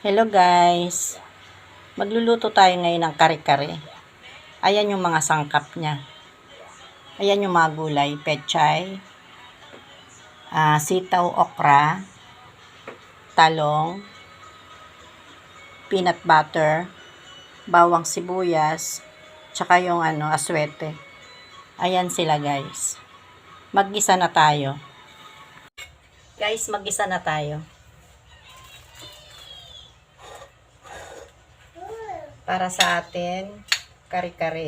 Hello guys, magluluto tayo ngayon ng kare-kare. Ayan yung mga sangkap niya. Ayan yung mga gulay, pechay, sitaw, okra, talong, peanut butter, bawang sibuyas, tsaka yung aswete. Ayan sila guys. Maggisa na tayo. Guys, maggisa na tayo. Para sa atin, kare-kare.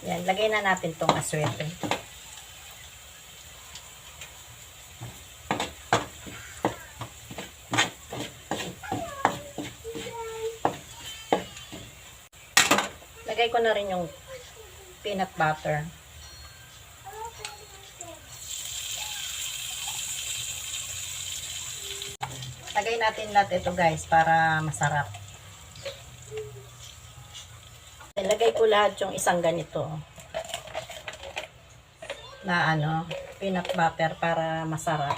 Yan, lagay na natin tong aswete. Lagay ko na rin yung peanut butter. Lagay natin lahat ito guys para masarap. Ilagay ko lahat yung isang ganito na peanut butter para masarap.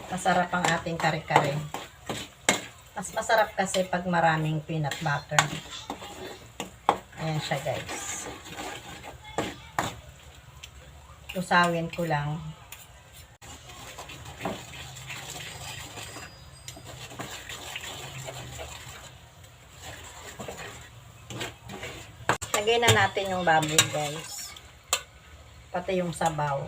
Masarap ang ating kare-kare. Mas masarap kasi pag maraming peanut butter. Ayan siya guys. Tusawin ko lang. Lagay na natin yung baboy guys. Pati yung sabaw.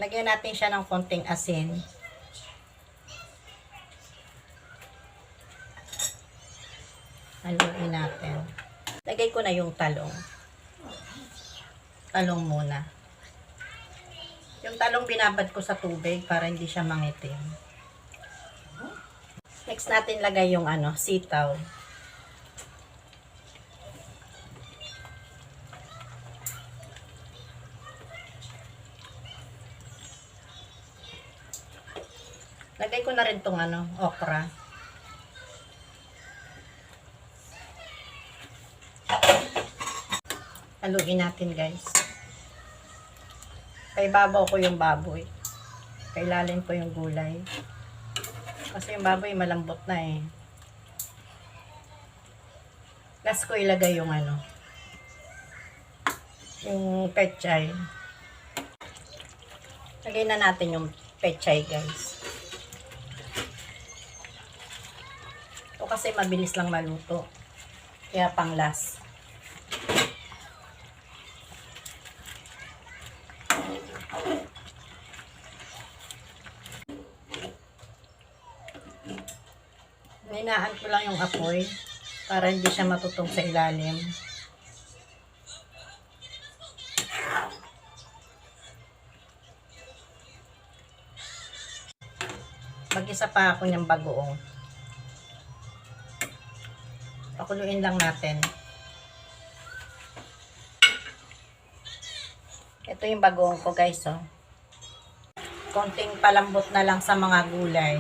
Lagyan natin siya ng konting asin. Haluin natin. Lagay ko na yung talong. Talong muna. Yung talong binabad ko sa tubig para hindi siya mangitim. Next natin lagay yung sitaw. Lagay ko na rin tong okra. Haluin natin guys. Kay babaw ko yung baboy. Kay lalim ko yung gulay. Kasi yung baboy malambot na eh. Last ko ilagay yung yung pechay. Lagay na natin yung pechay guys. Ito kasi mabilis lang maluto. Kaya pang last. Hinaan ko lang yung apoy para hindi siya matutong sa ilalim. Mag-isa pa ako niyang bagoong. Pakuluin lang natin. Ito yung bagoong ko guys oh. Konting palambot na lang sa mga gulay.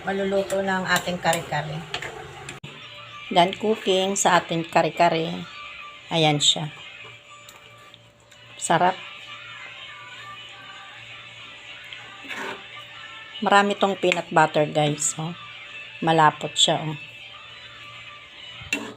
Maluluto na ang ating kare-kare. Done cooking sa ating kare-kare. Ayan siya. Sarap. Marami tong peanut butter guys. Oh. Malapot siya. Oh.